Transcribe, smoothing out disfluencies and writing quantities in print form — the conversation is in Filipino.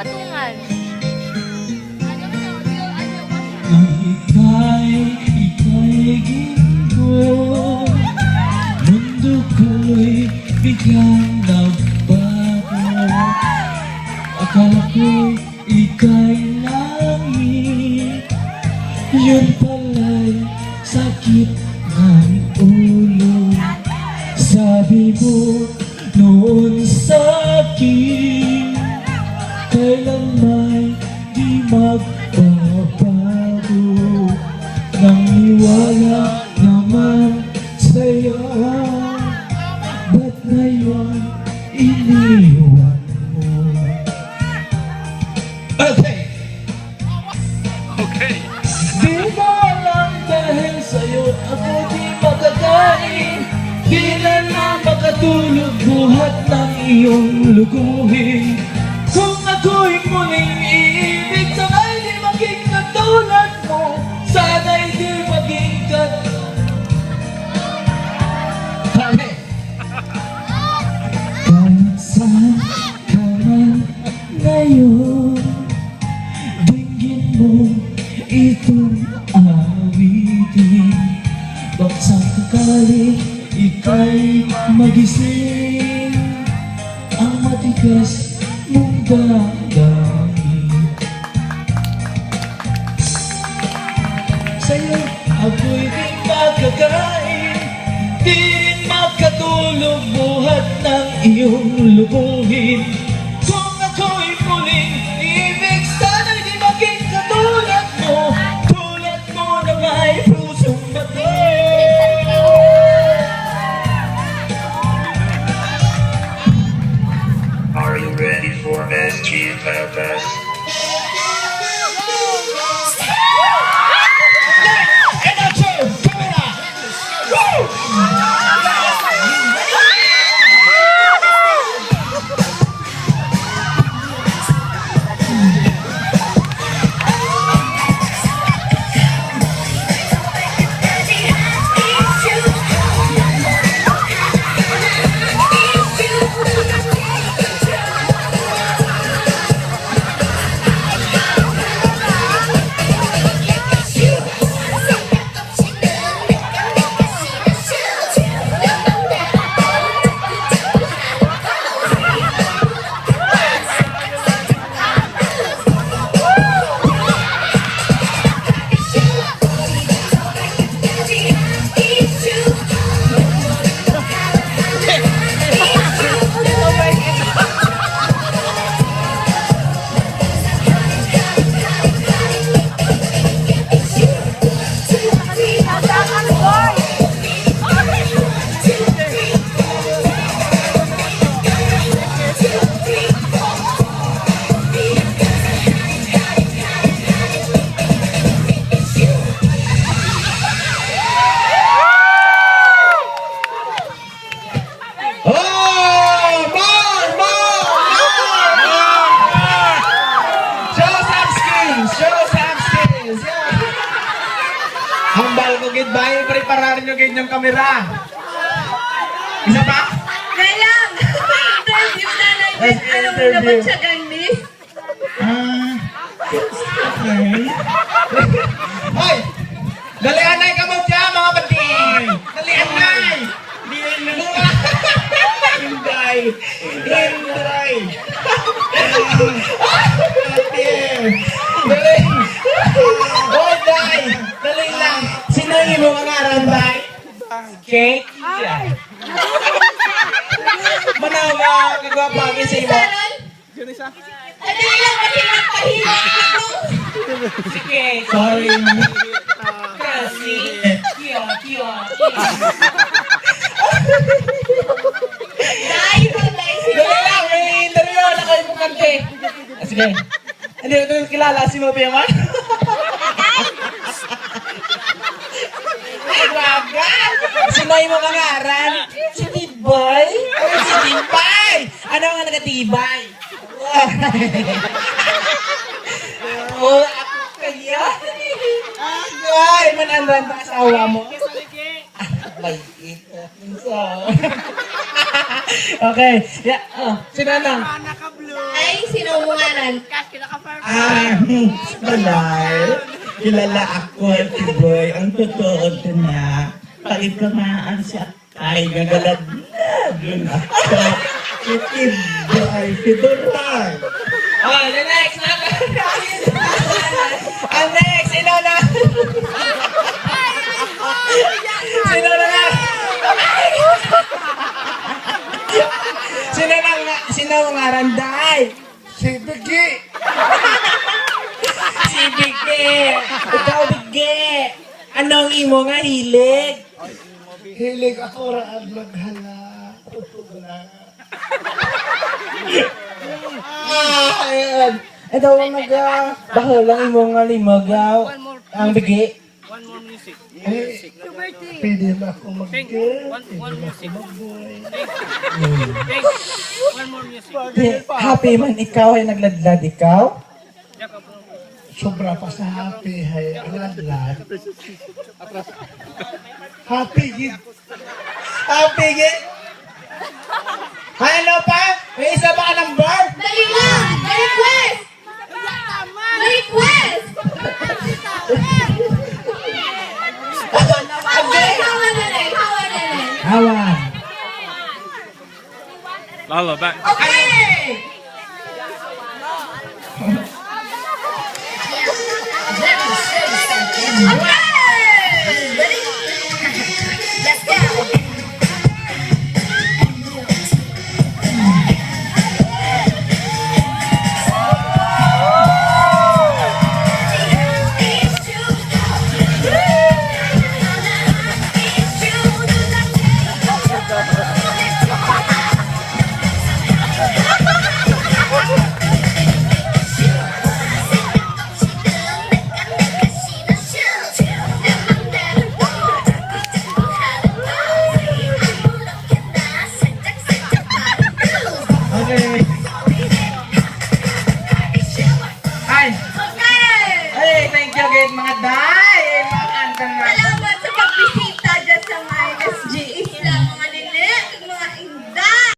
patungan. Ika'y ginto, mundo ko'y biglang nagbago. Akala ko'y ika'y langit, yun pala'y sakit ng ulo. Sabi mo noon sa'kin, kailan may di magbabago. Nang niwala naman sa'yo, ba't ngayon iniwan mo? Okay! Okay. Di mo alam dahil sa'yo ako di makakain. Di na makatulog buhat ng iyong luguhin. Kung ako'y muling iibig, sana'y di maging katulad mo. Sana'y di maging Kahit saan ka man ngayon, dinggin mo itong awitin. Baksang sakali ika'y magising, ang matigas mong damdamin. Sa'yo ako'y di makakain, di rin makatulog buhat ng iyong lubuhin. Kung ako'y muling ibig, sana'y di maging katulad mo. Tulad mo na may pusong bato. Are you ready for Best Kid Purpose? Bahay, prepararin nyo ganyan yung kamera. Isa pa? Kailang! Interview na natin. Alam mo naman siya gani. Okay. Hoy! Dalian na yung kamot siya, mga bating! Dalian na! Hinday! Hinday! Daling! Hoy, Day! Daling lang! Sino yung mga ngaran, Day? Cake? Manawa, kagwapagin sa iyo. Ano lang kasi nakahilang ako? Sige, sorry. Kasi, kiyo. Dahil mo na Dali lang, may interview na kayo pukante. Sige. Hindi ko ito kilala, si Mopi Yaman. Ay, bagal! Sinay mo kangaran? Si Tibay? Si Tibay! Ano nga nagatibay? Oh, ako kaya? Ay, mananran pa asawa mo. Maliit. Okay. Yeah. Sino na? Ay, sino mo ngaran? Balay. Kilala ako, Tiboy. Ang totoo ito na. Pagkamaan siya ay nagalad na. Doon ako. Si Tiboy, si Duran. Oh, the next na. Ang next, sino na? Sino na? Sino ang ngaranday? Si Bigi. Si Bigge. Ikaw, Bigge. Anong imo nga hilig? Hilig ako raan maghala. Tutog na. Ayan. Ito ang bahalang imo nga limagaw. Ang Bigge. Eh, pwede na ako mag-girl. Happy man ikaw ay nagladlad ikaw? Sobra pa sa happy. Hay, aladlad. Happy gid. Happy ge? Ano pa? May isa pa ka ng bar? Dali lang! Na-request! Na-request! Okay, hawa na rin, hawa na rin. Awan. Lala, back. Okay! Okay!